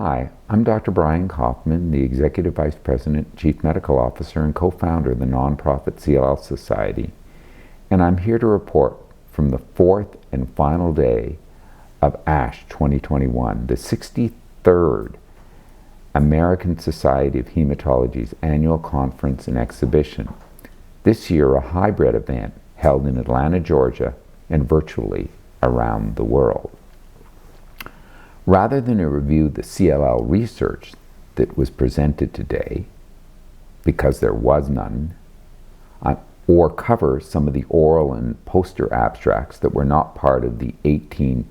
Hi, I'm Dr. Brian Koffman, the Executive Vice President, Chief Medical Officer, and co-founder of the nonprofit CLL Society, and I'm here to report from the fourth and final day of ASH 2021, the 63rd American Society of Hematology's annual conference and exhibition. This year, a hybrid event held in Atlanta, Georgia, and virtually around the world. Rather than to review the CLL research that was presented today, because there was none, or cover some of the oral and poster abstracts that were not part of the 18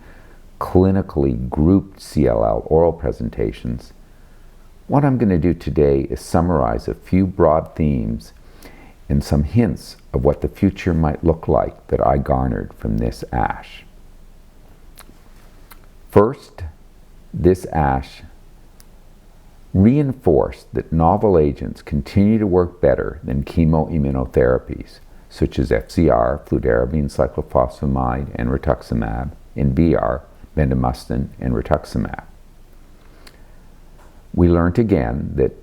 clinically grouped CLL oral presentations, what I'm going to do today is summarize a few broad themes and some hints of what the future might look like that I garnered from this ASH. First, this ASH reinforced that novel agents continue to work better than chemoimmunotherapies, such as FCR, fludarabine, cyclophosphamide, and rituximab, and BR, bendamustine, and rituximab. We learned again that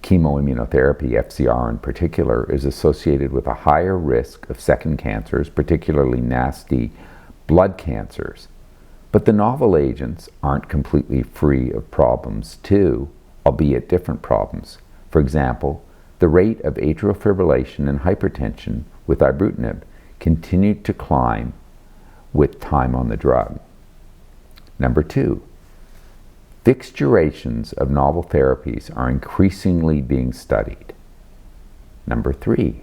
chemoimmunotherapy, FCR in particular, is associated with a higher risk of second cancers, particularly nasty blood cancers. But the novel agents aren't completely free of problems too, albeit different problems. For example, the rate of atrial fibrillation and hypertension with ibrutinib continued to climb with time on the drug. Number two, fixed durations of novel therapies are increasingly being studied. Number three,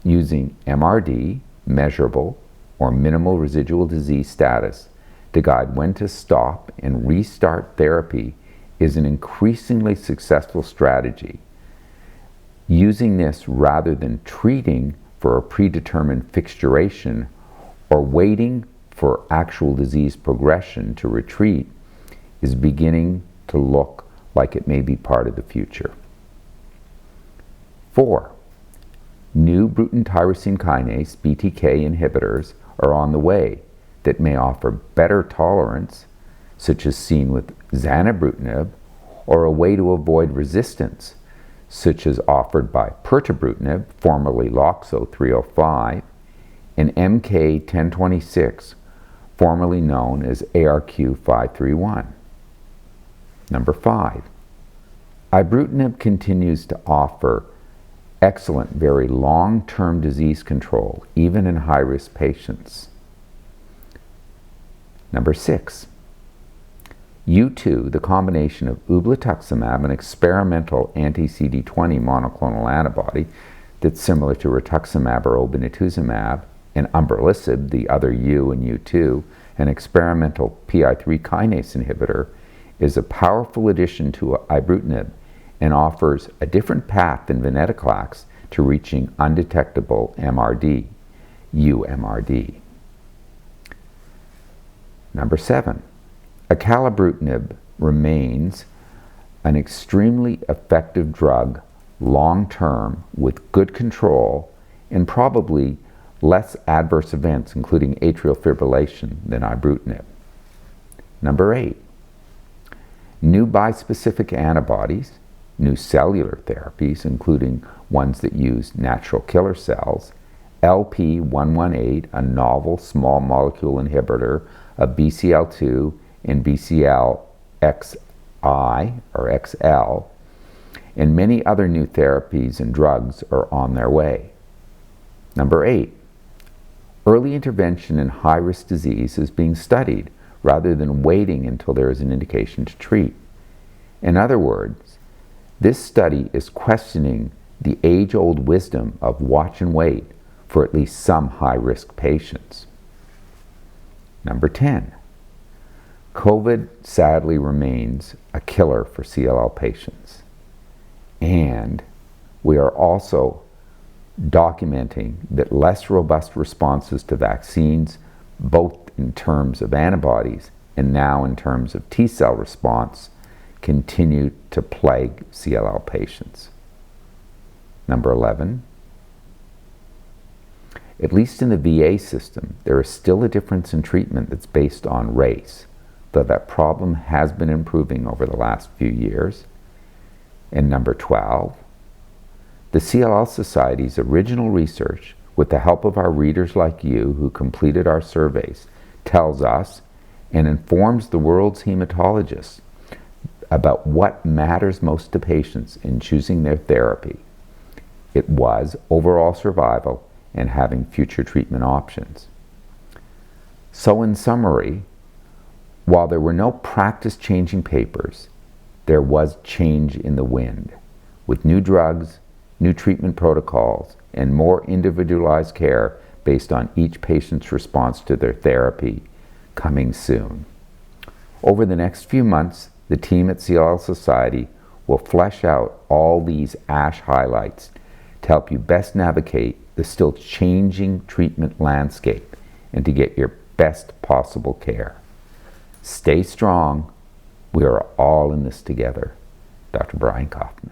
using MRD, measurable or minimal residual disease status, to guide when to stop and restart therapy is an increasingly successful strategy. Using this rather than treating for a predetermined fixed duration or waiting for actual disease progression to retreat is beginning to look like it may be part of the future. 4. New Bruton tyrosine kinase, BTK inhibitors, are on the way that may offer better tolerance, such as seen with zanubrutinib, or a way to avoid resistance, such as offered by pirtobrutinib, formerly LOXO 305, and MK-1026, formerly known as ARQ 531. Number 5. Ibrutinib continues to offer excellent, very long-term disease control, even in high-risk patients. Number 6. U2, the combination of ublituximab, an experimental anti-CD20 monoclonal antibody that's similar to rituximab or obinutuzumab, and umbralisib, the other U in U2, an experimental PI3 kinase inhibitor, is a powerful addition to ibrutinib and offers a different path than venetoclax to reaching undetectable MRD, uMRD. Number 7, acalabrutinib remains an extremely effective drug long-term with good control and probably less adverse events, including atrial fibrillation, than ibrutinib. Number 8, new bispecific antibodies, new cellular therapies, including ones that use natural killer cells, LP-118, a novel small molecule inhibitor of BCL2 and BCL-XI or XL, and many other new therapies and drugs are on their way. Number 8, early intervention in high-risk disease is being studied rather than waiting until there is an indication to treat. In other words, this study is questioning the age-old wisdom of watch and wait for at least some high-risk patients. Number 10, COVID sadly remains a killer for CLL patients. And we are also documenting that less robust responses to vaccines, both in terms of antibodies and now in terms of T-cell response, continue to plague CLL patients. Number 11, at least in the VA system, there is still a difference in treatment that's based on race, though that problem has been improving over the last few years. And number 12, the CLL Society's original research, with the help of our readers like you who completed our surveys, tells us and informs the world's hematologists about what matters most to patients in choosing their therapy. It was overall survival and having future treatment options. So in summary, while there were no practice-changing papers, there was change in the wind, with new drugs, new treatment protocols, and more individualized care based on each patient's response to their therapy coming soon. Over the next few months, the team at CLL Society will flesh out all these ASH highlights to help you best navigate the still changing treatment landscape and to get your best possible care. Stay strong. We are all in this together. Dr. Brian Koffman.